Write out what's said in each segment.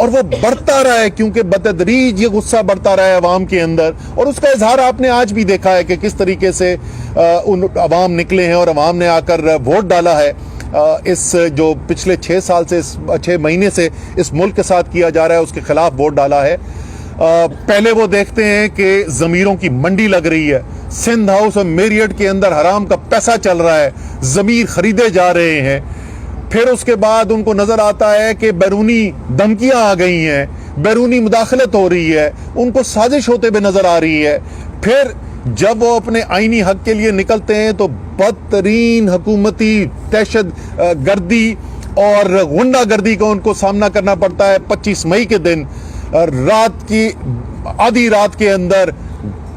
اور وہ بڑھتا رہا ہے کیونکہ بتدریج یہ غصہ بڑھتا رہا ہے عوام کے اندر، اور اس کا اظہار آپ نے آج بھی دیکھا ہے کہ کس طریقے سے ان عوام نکلے ہیں اور عوام نے آ کر ووٹ ڈالا ہے اس جو پچھلے 6 مہینے سے اس ملک کے ساتھ کیا جا رہا ہے اس کے خلاف ووٹ ڈالا ہے۔ پہلے وہ دیکھتے ہیں کہ ضمیروں کی منڈی لگ رہی ہے، سندھ ہاؤس اور میریٹ کے اندر حرام کا پیسہ چل رہا ہے، ضمیر خریدے جا رہے ہیں۔ پھر اس کے بعد ان کو نظر آتا ہے کہ بیرونی دھمکیاں آ گئی ہیں، بیرونی مداخلت ہو رہی ہے، ان کو سازش ہوتے ہوئے نظر آ رہی ہے۔ پھر جب وہ اپنے آئینی حق کے لیے نکلتے ہیں تو بدترین حکومتی دہشت گردی اور غنڈہ گردی کا ان کو سامنا کرنا پڑتا ہے۔ 25 مئی کے دن آدھی رات کے اندر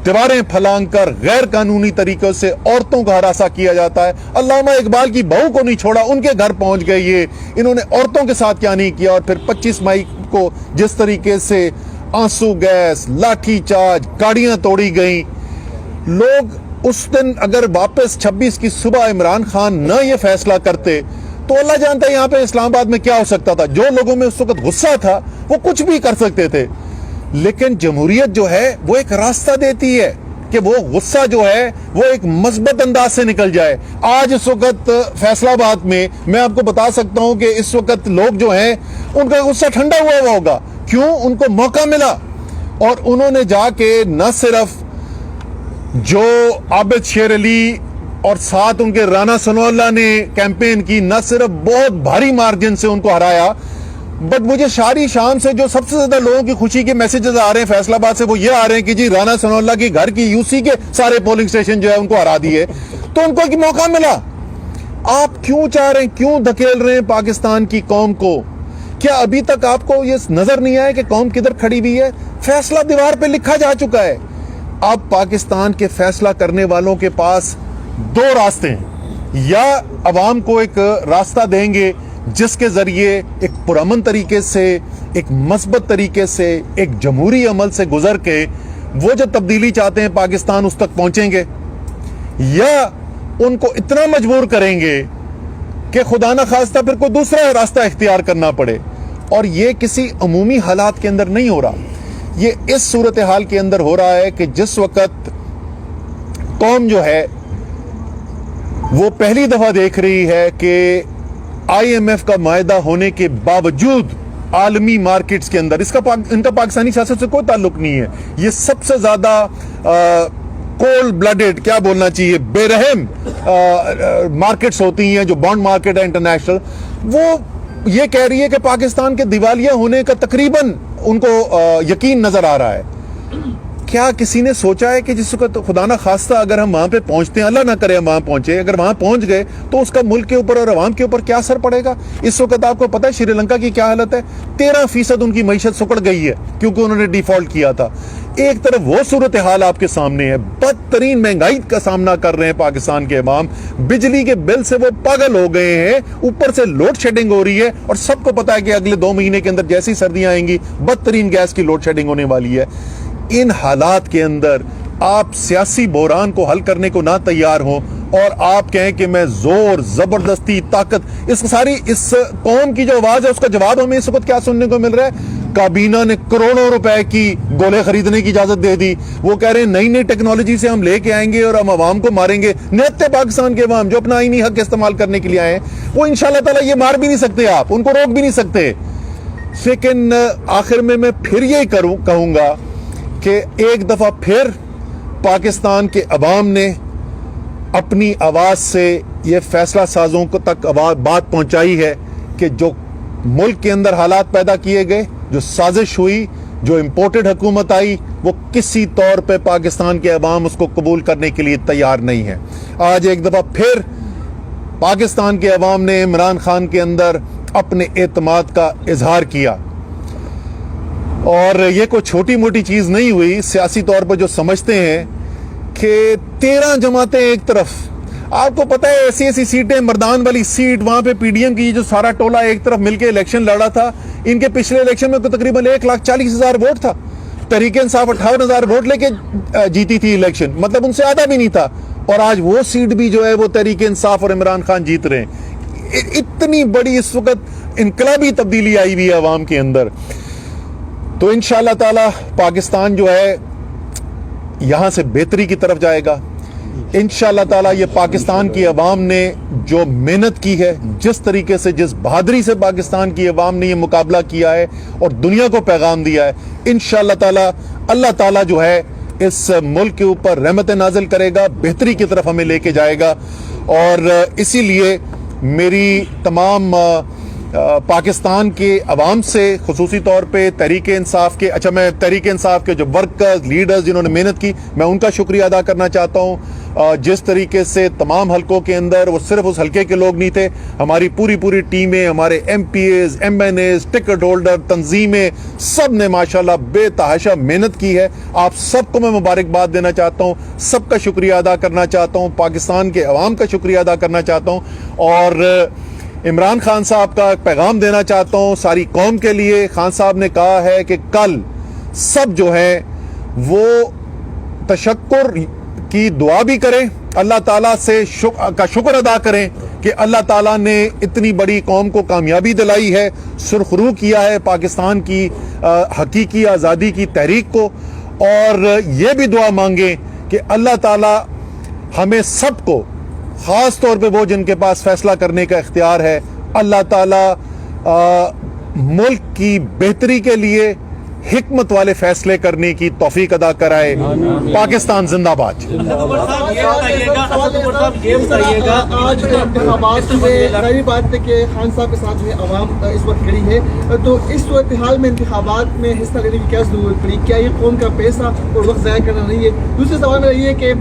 دیواریں پھلانگ کر غیر قانونی طریقوں سے عورتوں کا ہراساں کیا جاتا ہے۔ علامہ اقبال کی بہو کو نہیں چھوڑا، ان کے گھر پہنچ گئے یہ، انہوں نے عورتوں کے ساتھ کیا نہیں کیا۔ اور پھر 25 مئی کو جس طریقے سے آنسو گیس، لاٹھی چارج، گاڑیاں توڑی گئیں، لوگ اس دن اگر واپس 26 کی صبح عمران خان نہ یہ فیصلہ کرتے تو اللہ جانتا ہے یہاں پہ اسلام آباد میں کیا ہو سکتا تھا۔ جو لوگوں میں اس وقت غصہ تھا وہ کچھ بھی کر سکتے تھے، لیکن جمہوریت جو ہے وہ ایک راستہ دیتی ہے کہ وہ غصہ جو ہے وہ ایک مثبت انداز سے نکل جائے۔ آج اس وقت فیصل آباد میں آپ کو بتا سکتا ہوں کہ اس وقت لوگ جو ہیں ان کا غصہ ٹھنڈا ہوا ہوگا، کیوں؟ ان کو موقع ملا اور انہوں نے جا کے نہ صرف جو عابد شیر علی اور ساتھ ان کے رانا ثناء اللہ نے کیمپین کی، نہ صرف بہت بھاری مارجن سے ان کو ہرایا، بٹ مجھے شاری شام سے جو سب سے زیادہ لوگوں کی خوشی کے میسیجز آ رہے ہیں فیصل آباد سے وہ یہ آ رہے ہیں کہ جی رانا ثناء اللہ کے گھر کی یو سی کے سارے پولنگ سٹیشن جو ہے ان کو ہرا دیے، تو ان کو ایک موقع ملا۔ آپ کیوں چاہ رہے ہیں، کیوں دھکیل رہے ہیں پاکستان کی قوم کو؟ کیا ابھی تک آپ کو یہ نظر نہیں آیا کہ قوم کدھر کھڑی ہوئی ہے؟ فیصلہ دیوار پہ لکھا جا چکا ہے۔ اب پاکستان کے فیصلہ کرنے والوں کے پاس دو راستے ہیں، یا عوام کو ایک راستہ دیں گے جس کے ذریعے ایک پرامن طریقے سے، ایک مثبت طریقے سے، ایک جمہوری عمل سے گزر کے وہ جو تبدیلی چاہتے ہیں پاکستان اس تک پہنچیں گے، یا ان کو اتنا مجبور کریں گے کہ خدا نہ خواستہ پھر کوئی دوسرا راستہ اختیار کرنا پڑے۔ اور یہ کسی عمومی حالات کے اندر نہیں ہو رہا، یہ اس صورتحال کے اندر ہو رہا ہے کہ جس وقت قوم جو ہے وہ پہلی دفعہ دیکھ رہی ہے کہ آئی ایم ایف کا معاہدہ ہونے کے باوجود عالمی مارکیٹس کے اندر ان کا پاکستانی سیاست سے کوئی تعلق نہیں ہے، یہ سب سے زیادہ کولڈ بلڈڈ، کیا بولنا چاہیے، بے رحم مارکیٹس ہوتی ہیں جو بانڈ مارکیٹ ہے انٹرنیشنل، وہ یہ کہہ رہی ہے کہ پاکستان کے دیوالیہ ہونے کا تقریباً ان کو یقین نظر آ رہا ہے۔ کیا کسی نے سوچا ہے کہ جس وقت خدا نہ خواستہ اگر ہم وہاں پہ پہنچتے ہیں، اللہ نہ کرے ہم وہاں پہنچے، اگر وہاں پہنچ گئے تو اس کا ملک کے اوپر اور عوام کے اوپر کیا اثر پڑے گا؟ اس وقت آپ کو پتہ ہے شری لنکا کی کیا حالت ہے؟ 13% ان کی معیشت سکڑ گئی ہے کیونکہ انہوں نے ڈیفالٹ کیا تھا۔ ایک طرف وہ صورتحال آپ کے سامنے ہے، بدترین مہنگائی کا سامنا کر رہے ہیں پاکستان کے عوام، بجلی کے بل سے وہ پاگل ہو گئے ہیں، اوپر سے لوڈ شیڈنگ ہو رہی ہے، اور سب کو پتہ ہے کہ اگلے 2 مہینے کے اندر جیسی سردیاں آئیں گی بدترین گیس کی لوڈ شیڈنگ ہونے والی ہے۔ ان حالات کے اندر آپ سیاسی بحران کو حل کرنے کو نہ تیار ہوں اور آپ کہیں کہ میں زور، زبردستی، طاقت، اس قوم کی جو آواز ہے اس کا جواب ہمیں اس وقت کیا سننے کو مل رہا ہے؟ کابینہ نے کروڑوں روپے کی گولے خریدنے کی اجازت دے دی، وہ کہہ رہے ہیں نئی نئی ٹیکنالوجی سے ہم لے کے آئیں گے اور ہم عوام کو ماریں گے۔ نہتے پاکستان کے عوام جو اپنا آئینی حق استعمال کرنے کے لیے آئے ہیں وہ انشاءاللہ تعالی یہ مار بھی نہیں سکتے، آپ ان کو روک بھی نہیں سکتے۔ لیکن آخر میں پھر یہی کہوں گا کہ ایک دفعہ پھر پاکستان کے عوام نے اپنی آواز سے یہ فیصلہ سازوں کو تک بات پہنچائی ہے کہ جو ملک کے اندر حالات پیدا کیے گئے، جو سازش ہوئی، جو امپورٹڈ حکومت آئی، وہ کسی طور پہ پاکستان کے عوام اس کو قبول کرنے کے لیے تیار نہیں ہے۔ آج ایک دفعہ پھر پاکستان کے عوام نے عمران خان کے اندر اپنے اعتماد کا اظہار کیا، اور یہ کوئی چھوٹی موٹی چیز نہیں ہوئی۔ سیاسی طور پر جو سمجھتے ہیں کہ 13 جماعتیں ایک طرف، آپ کو پتہ ہے ایسی سیٹیں، مردان والی سیٹ وہاں پہ پی ڈی ایم کی جو سارا ٹولہ ایک طرف مل کے الیکشن لڑا تھا، ان کے پچھلے الیکشن میں تقریباً 1,40,000 ووٹ تھا، تحریک انصاف 58,000 ووٹ لے کے جیتی تھی الیکشن، مطلب ان سے آدھا بھی نہیں تھا، اور آج وہ سیٹ بھی جو ہے وہ تحریک انصاف اور عمران خان جیت رہے ہیں۔ اتنی بڑی اس وقت انقلابی تبدیلی آئی ہوئی ہے عوام کے اندر۔ تو انشاءاللہ تعالی پاکستان جو ہے یہاں سے بہتری کی طرف جائے گا انشاءاللہ تعالی. یہ پاکستان کی عوام نے جو محنت کی ہے, جس طریقے سے, جس بہادری سے پاکستان کی عوام نے یہ مقابلہ کیا ہے اور دنیا کو پیغام دیا ہے, انشاءاللہ تعالی اللہ تعالی جو ہے اس ملک کے اوپر رحمت نازل کرے گا, بہتری کی طرف ہمیں لے کے جائے گا. اور اسی لیے میری تمام پاکستان کے عوام سے, خصوصی طور پہ تحریک انصاف کے, میں تحریک انصاف کے جو ورکرز, لیڈرز جنہوں نے محنت کی, میں ان کا شکریہ ادا کرنا چاہتا ہوں. جس طریقے سے تمام حلقوں کے اندر, وہ صرف اس حلقے کے لوگ نہیں تھے, ہماری پوری ٹیمیں, ہمارے M P As, M N As, ticket holder, تنظیمیں, سب نے ماشاءاللہ بے تحاشا محنت کی ہے. آپ سب کو میں مبارکباد دینا چاہتا ہوں, سب کا شکریہ ادا کرنا چاہتا ہوں, پاکستان کے عوام کا شکریہ ادا کرنا چاہتا ہوں. اور عمران خان صاحب کا پیغام دینا چاہتا ہوں ساری قوم کے لیے. خان صاحب نے کہا ہے کہ کل سب جو ہے وہ تشکر کی دعا بھی کریں, اللہ تعالیٰ سے کا شکر ادا کریں کہ اللہ تعالیٰ نے اتنی بڑی قوم کو کامیابی دلائی ہے, سرخرو کیا ہے پاکستان کی حقیقی آزادی کی تحریک کو. اور یہ بھی دعا مانگیں کہ اللہ تعالیٰ ہمیں سب کو, خاص طور پہ وہ جن کے پاس فیصلہ کرنے کا اختیار ہے, اللہ تعالیٰ ملک کی بہتری کے لیے حکمت والے فیصلے کرنے کی توفیق ادا کرائے. پاکستان زندہ باد. آج انتخابات میں ظاہری بات ہے کہ خان صاحب کے ساتھ عوام اس وقت کھڑی ہے, تو اس صورتحال میں انتخابات میں حصہ لینے کی کیا ضرورت پڑی؟ کیا یہ قوم کا پیسہ اور وقت ضائع کرنا نہیں ہے؟ دوسرے سوال میں یہ ہے کہ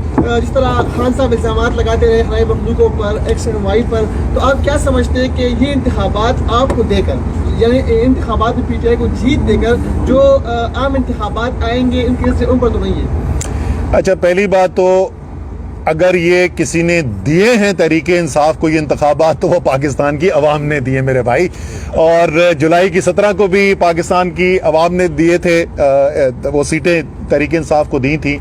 جس طرح خان صاحب الزامات لگاتے رہے خلائی مخلوقوں پر, ایکس اینڈ وائی پر, تو آپ کیا سمجھتے ہیں کہ یہ انتخابات آپ کو دے کر, یعنی انتخابات میں پی ٹی آئی کو جیت دے کر جو عام انتخابات آئیں گے ان کے سے ان پر تو نہیں ہے؟ اچھا, پہلی بات تو اگر یہ کسی نے دیے ہیں تحریک انصاف کو یہ انتخابات, تو وہ پاکستان کی عوام نے دیے میرے بھائی. اور جولائی کی 17 کو بھی پاکستان کی عوام نے دیے تھے, وہ سیٹیں تحریک انصاف کو دی تھیں.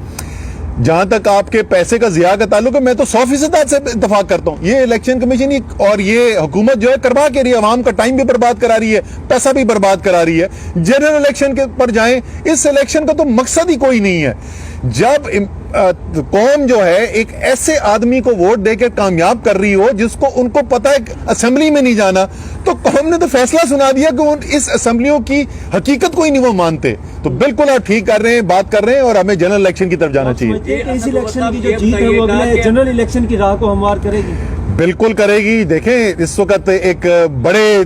جہاں تک آپ کے پیسے کا ضیاع کا تعلق ہے, میں تو 100% سے اتفاق کرتا ہوں. یہ الیکشن کمیشن اور یہ حکومت جو ہے کروا کے رہی ہے, عوام کا ٹائم بھی برباد کرا رہی ہے, پیسہ بھی برباد کرا رہی ہے. جنرل الیکشن کے پر جائیں, اس الیکشن کا تو مقصد ہی کوئی نہیں ہے. جب قوم جو ہے ایک ایسے آدمی کو ووٹ دے کے کامیاب کر رہی ہو جس کو ان کو پتہ ہے اسمبلی میں نہیں جانا, تو قوم نے تو فیصلہ سنا دیا کہ اس اسمبلیوں کی حقیقت کو ہی نہیں وہ مانتے. تو بالکل آپ ٹھیک کر رہے ہیں, بات کر رہے ہیں, اور ہمیں جنرل الیکشن کی طرف جانا چاہیے. اس الیکشن کی جو جیت ہے وہ اگلے جنرل الیکشن کی راہ کو ہموار کرے گی. بالکل کرے گی. دیکھیں اس وقت ایک بڑے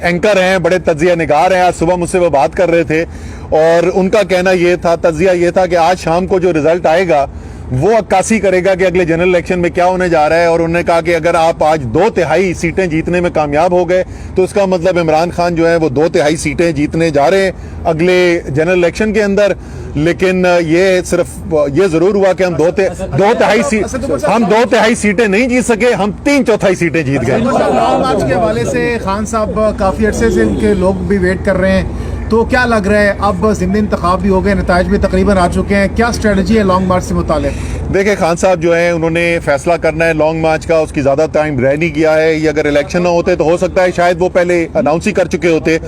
اینکر ہیں, بڑے تجزیہ نگار ہیں, آج صبح مجھ سے وہ بات کر رہے تھے, اور ان کا کہنا یہ تھا, تجزیہ یہ تھا کہ آج شام کو جو رزلٹ آئے گا وہ عکاسی کرے گا کہ اگلے جنرل الیکشن میں کیا ہونے جا رہا ہے. اور انہوں نے کہا کہ اگر آپ آج 2/3 سیٹیں جیتنے میں کامیاب ہو گئے تو اس کا مطلب عمران خان جو ہے وہ 2/3 سیٹیں جیتنے جا رہے ہیں اگلے جنرل الیکشن کے اندر. لیکن یہ صرف یہ ضرور ہوا کہ ہم 2/3 سیٹیں نہیں جیت سکے, ہم 3/4 سیٹیں جیت گئے. لانگ مارچ کے حوالے سے خان صاحب کافی عرصے سے ان کے لوگ بھی ویٹ کر رہے ہیں, تو کیا لگ رہا ہے اب ضمنی انتخاب بھی ہو گئے, نتائج بھی تقریباً آ چکے ہیں, کیا اسٹریٹجی ہے لانگ مارچ سے متعلق؟ دیکھیں خان صاحب جو ہیں انہوں نے فیصلہ کرنا ہے لانگ مارچ کا, اس کی زیادہ ٹائم رہ نہیں گیا ہے. یہ اگر الیکشن نہ ہوتے تو ہو سکتا ہے شاید وہ پہلے اناؤنس ہی کر چکے ہوتے,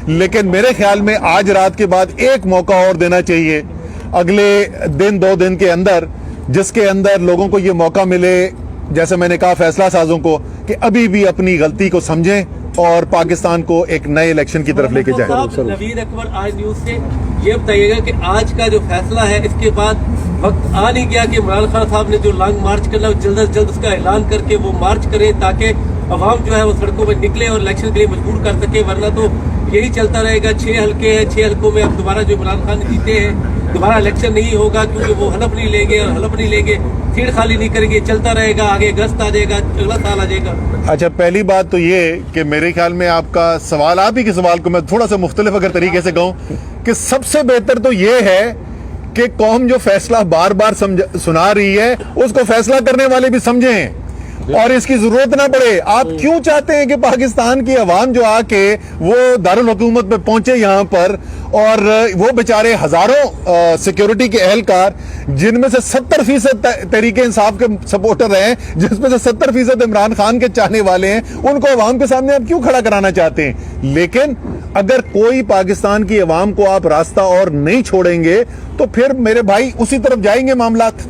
لیکن میرے خیال میں آج رات کے بعد ایک موقع اور دینا چاہیے اگلے 2 دن کے اندر, جس کے اندر لوگوں کو یہ موقع ملے, جیسے میں نے کہا فیصلہ سازوں کو, کہ ابھی بھی اپنی غلطی کو سمجھیں اور پاکستان کو ایک نئے الیکشن کی طرف لے کے جائیں. نوید اکبر آج نیوز سے یہ بتائیے گا کہ آج کا جو فیصلہ ہے اس کے بعد وقت آ نہیں گیا کہ عمران خان صاحب نے جو لانگ مارچ کرنا جلد از جلد اس کا اعلان کر کے وہ مارچ کریں تاکہ عوام جو ہے وہ سڑکوں پہ نکلے اور الیکشن کے لیے مجبور کر سکے, ورنہ تو یہی چلتا رہے گا. 6 حلقے ہیں, 6 حلقوں میں اب دوبارہ جو عمران خان جیتے ہیں دوبارہ الیکشن نہیں ہوگا کیونکہ وہ حلف نہیں لیں گے, اور حلف نہیں لیں گے سیٹ خالی نہیں کریں گے, چلتا رہے گا, آگے اگست آ جائے گا, اگلا سال آ جائے گا. اچھا, پہلی بات تو یہ کہ میرے خیال میں آپ کا سوال, آپ ہی کے سوال کو میں تھوڑا سا مختلف اگر طریقے سے کہوں کہ سب سے بہتر تو یہ ہے کہ قوم جو فیصلہ بار بار سنا رہی ہے اس کو فیصلہ کرنے والے بھی سمجھیں, اور اس کی ضرورت نہ پڑے. آپ کیوں چاہتے ہیں کہ پاکستان کی عوام جو آ کے وہ دارالحکومت پہ پہنچے یہاں پر, اور وہ بیچارے ہزاروں سیکیورٹی کے اہلکار جن میں سے 70% تحریک انصاف کے سپورٹر ہیں, جس میں سے 70% عمران خان کے چاہنے والے ہیں, ان کو عوام کے سامنے آپ کیوں کھڑا کرانا چاہتے ہیں؟ لیکن اگر کوئی پاکستان کی عوام کو آپ راستہ اور نہیں چھوڑیں گے تو پھر میرے بھائی اسی طرف جائیں گے معاملات.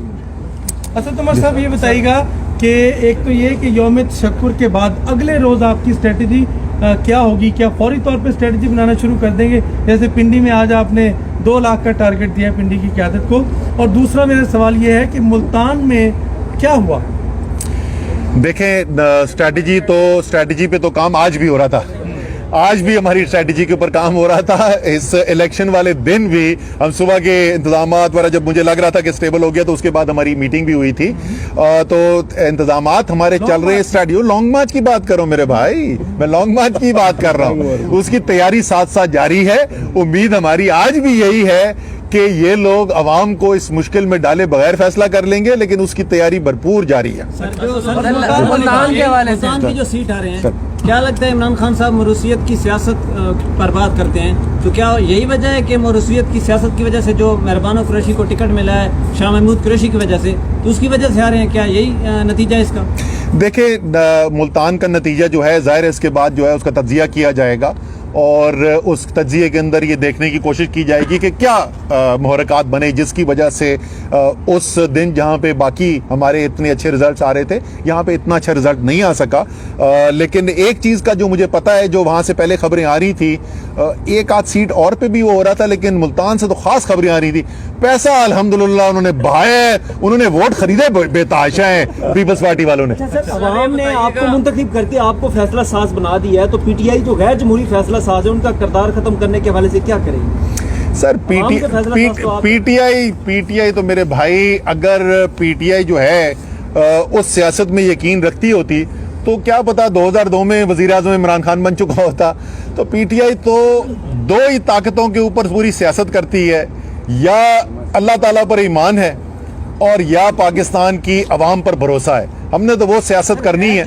اسد عمر صاحب یہ بتائیے گا کہ ایک تو یہ کہ یوم تشکر کے بعد اگلے روز آپ کی اسٹریٹجی کیا ہوگی؟ کیا فوری طور پہ اسٹریٹجی بنانا شروع کر دیں گے؟ جیسے پنڈی میں آج آپ نے 2 لاکھ کا ٹارگٹ دیا پنڈی کی قیادت کو, اور دوسرا میرا سوال یہ ہے کہ ملتان میں کیا ہوا؟ دیکھیں, اسٹریٹجی پہ تو کام آج بھی ہو رہا تھا, آج بھی ہماری اسٹریٹجی کے اوپر کام ہو رہا تھا. اس الیکشن والے دن بھی ہم صبح کے انتظامات وغیرہ جب مجھے لگ رہا تھا کہ اسٹیبل ہو گیا تو اس کے بعد ہماری میٹنگ بھی ہوئی تھی, تو انتظامات ہمارے چل رہے ہیں. اسٹریٹجی لانگ مارچ کی بات کرو میرے بھائی, میں لانگ مارچ کی بات کر رہا ہوں, اس کی تیاری ساتھ ساتھ جاری ہے. امید ہماری آج بھی یہی ہے کہ یہ لوگ عوام کو اس مشکل میں ڈالے بغیر فیصلہ کر لیں گے, لیکن اس کی تیاری بھرپور جاری ہے. ملتان کی جو سیٹ آ رہے ہیں, کیا لگتا ہے عمران خان صاحب موروثیت کی سیاست پر بات کرتے ہیں, تو کیا یہی وجہ ہے کہ موروثیت کی سیاست کی وجہ سے جو مہربان قریشی کو ٹکٹ ملا ہے شاہ محمود قریشی کی وجہ سے, تو اس کی وجہ سے آ رہے ہیں, کیا یہی نتیجہ ہے اس کا؟ دیکھیں, ملتان کا نتیجہ جو ہے ظاہر ہے اس کے بعد جو ہے اس کا تجزیہ کیا جائے گا, اور اس تجزیے کے اندر یہ دیکھنے کی کوشش کی جائے گی کہ کیا محرکات بنے جس کی وجہ سے اس دن جہاں پہ باقی ہمارے اتنے اچھے رزلٹس آ رہے تھے یہاں پہ اتنا اچھا رزلٹ نہیں آ سکا. لیکن ایک چیز کا جو مجھے پتا ہے, جو وہاں سے پہلے خبریں آ رہی تھی, ایک آدھ سیٹ اور پہ بھی وہ ہو رہا تھا, لیکن ملتان سے تو خاص خبریں آ رہی تھی. پیسہ الحمدللہ انہوں نے بہایا, انہوں نے ووٹ خریدے بے تحاشا ہیں پیپلز پارٹی والوں نے. عوام نے آپ کو منتخب کر کے آپ کو فیصلہ ساز بنا دیا ہے, تو پی ٹی آئی جو غیر جمہوری فیصلہ ساز ہے ان کا کردار ختم کرنے کے حوالے سے کیا کرے گی؟ سر پی ٹی آئی تو میرے بھائی, اگر پی ٹی آئی جو ہے اس سیاست میں یقین رکھتی ہوتی تو کیا پتا 2002 میں وزیر اعظم عمران خان بن چکا ہوتا. تو پی ٹی آئی تو 2 ہی طاقتوں کے اوپر پوری سیاست کرتی ہے, یا اللہ تعالیٰ پر ایمان ہے اور یا پاکستان کی عوام پر بھروسہ ہے. ہم نے تو وہ سیاست کرنی ہے.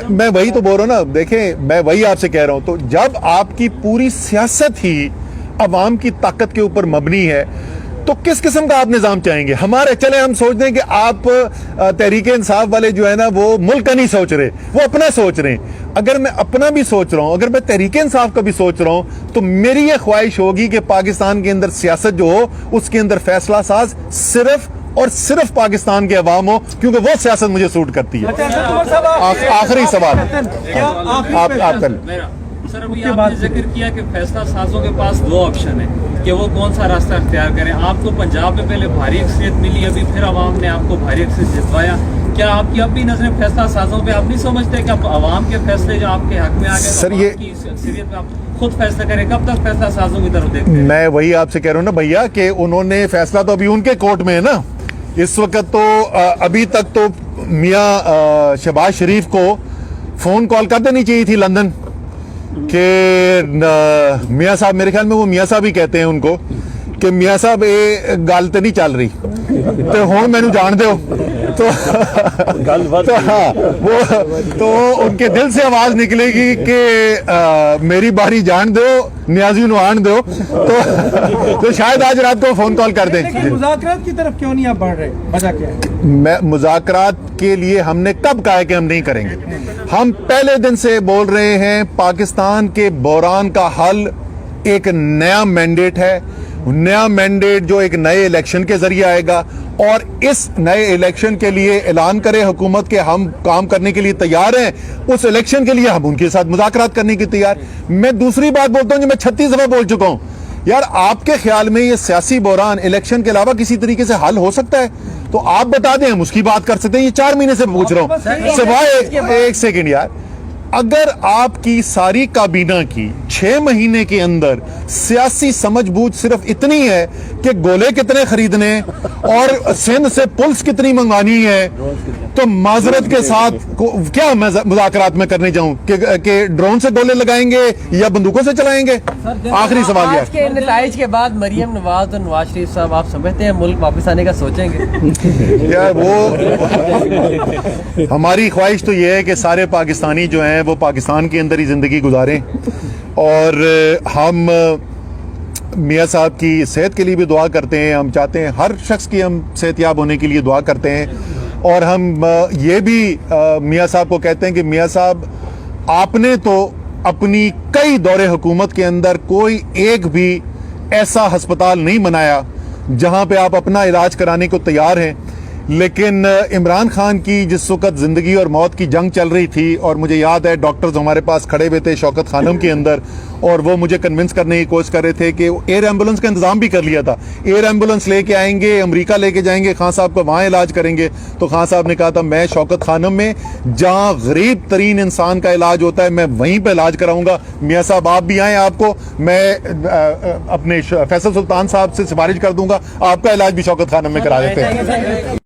میں وہی تو بول رہا ہوں نا, دیکھیں میں وہی آپ سے کہہ رہا ہوں, تو جب آپ کی پوری سیاست ہی عوام کی طاقت کے اوپر مبنی ہے تو کس قسم کا آپ نظام چاہیں گے؟ ہمارے چلے ہم سوچ دیں کہ آپ تحریک انصاف والے جو ہے نا وہ ملک کا نہیں سوچ رہے, وہ اپنا سوچ رہے ہیں. اگر میں اپنا بھی سوچ رہا ہوں, اگر میں تحریک انصاف کا بھی سوچ رہا ہوں, تو میری یہ خواہش ہوگی کہ پاکستان کے اندر سیاست جو ہو اس کے اندر فیصلہ ساز صرف اور صرف پاکستان کے عوام ہو, کیونکہ وہ سیاست مجھے سوٹ کرتی ہے. آخری سوال آپ کر لیں. سر ابھی آپ نے ذکر کیا کہ فیصلہ سازوں کے پاس 2 آپشن ہیں کہ وہ کون سا راستہ اختیار کریں. آپ کو پنجاب میں پہلے بھاری اکثریت ملی, ابھی پھر عوام نے آپ کو بھاری اکثریت جتوایا. کیا آپ کی اب بھی نظریں فیصلہ سازوں پہ آپ نہیں سمجھتے کہ اب عوام کے فیصلے جو آپ کے حق میں آ گئے سر, یہ اکثریت میں آپ خود فیصلہ کریں؟ کب تک فیصلہ سازوں کی طرف دیکھتے ہیں؟ میں وہی آپ سے کہہ رہا ہوں نا بھیا کہ انہوں نے فیصلہ تو ابھی ان کے کورٹ میں ہے نا اس وقت. تو ابھی تک تو میاں شہباز شریف کو فون کال کر دینی چاہیے تھی لندن کہ میاں صاحب, میرے خیال میں وہ میاں صاحب ہی کہتے ہیں ان کو, کہ میاں صاحب یہ گل تو نہیں چل رہی تو ہوں مینو جان دو. تو ہاں تو ان کے دل سے آواز نکلے گی کہ میری باری جان دو, نیازی نو آن دو, تو شاید آج رات کو فون کال کر دیں. مذاکرات کی طرف کیوں نہیں آپ بڑھ رہے, وجہ کیا ہے؟ میں مذاکرات کے لیے ہم نے کب کہا ہے کہ ہم نہیں کریں گے؟ ہم پہلے دن سے بول رہے ہیں پاکستان کے بحران کا حل ایک نیا مینڈیٹ ہے, نیا مینڈیٹ جو ایک نئے الیکشن کے ذریعے آئے گا, اور اس نئے الیکشن کے لیے اعلان کرے حکومت کے ہم کام کرنے کے لیے تیار ہیں. اس الیکشن کے لیے ہم ان کے ساتھ مذاکرات کرنے کی تیار. میں دوسری بات بولتا ہوں جو میں 36 دفعہ بول چکا ہوں, یار آپ کے خیال میں یہ سیاسی بحران الیکشن کے علاوہ کسی طریقے سے حل ہو سکتا ہے؟ تو آپ بتا دیں, ہم اس کی بات کر سکتے ہیں. یہ 4 مہینے سے پوچھ رہا ہوں, سوائے ایک سیکنڈ یار, اگر آپ کی ساری کابینہ کی 6 مہینے کے اندر سیاسی سمجھ بوجھ صرف اتنی ہے کہ گولے کتنے خریدنے اور سندھ سے پلس کتنی منگوانی ہے، تو معذرت کے ساتھ کیا مذاکرات میں کرنے جاؤں کہ ڈرون سے گولے لگائیں گے یا بندوقوں سے چلائیں گے؟ آخری سوال آج کے نتائج کے بعد مریم نواز اور نواز شریف صاحب آپ سمجھتے ہیں ملک واپس آنے کا سوچیں گے؟ یار وہ ہماری خواہش تو یہ ہے کہ سارے پاکستانی جو ہیں وہ پاکستان کے اندر ہی زندگی گزاریں، اور ہم میاں صاحب کی صحت کے لیے بھی دعا کرتے ہیں، ہم چاہتے ہیں ہر شخص کی ہم صحت یاب ہونے کے لیے دعا کرتے ہیں، اور ہم یہ بھی میاں صاحب کو کہتے ہیں کہ میاں صاحب آپ نے تو اپنی کئی دور حکومت کے اندر کوئی ایک بھی ایسا ہسپتال نہیں بنایا جہاں پہ آپ اپنا علاج کرانے کو تیار ہیں، لیکن عمران خان کی جس وقت زندگی اور موت کی جنگ چل رہی تھی، اور مجھے یاد ہے ڈاکٹرز ہمارے پاس کھڑے ہوئے تھے شوکت خانم کے اندر، اور وہ مجھے کنونس کرنے کی کوشش کر رہے تھے کہ ایئر ایمبولنس کا انتظام بھی کر لیا تھا، ایئر ایمبولنس لے کے آئیں گے، امریکہ لے کے جائیں گے، خان صاحب کو وہاں علاج کریں گے، تو خان صاحب نے کہا تھا میں شوکت خانم میں جہاں غریب ترین انسان کا علاج ہوتا ہے میں وہیں پہ علاج کراؤں گا۔ میاں صاحب آپ بھی آئیں، آپ کو میں اپنے فیصل سلطان صاحب سے سفارش کر دوں گا، آپ کا علاج بھی شوکت خانم میں کرا دیتے ہیں۔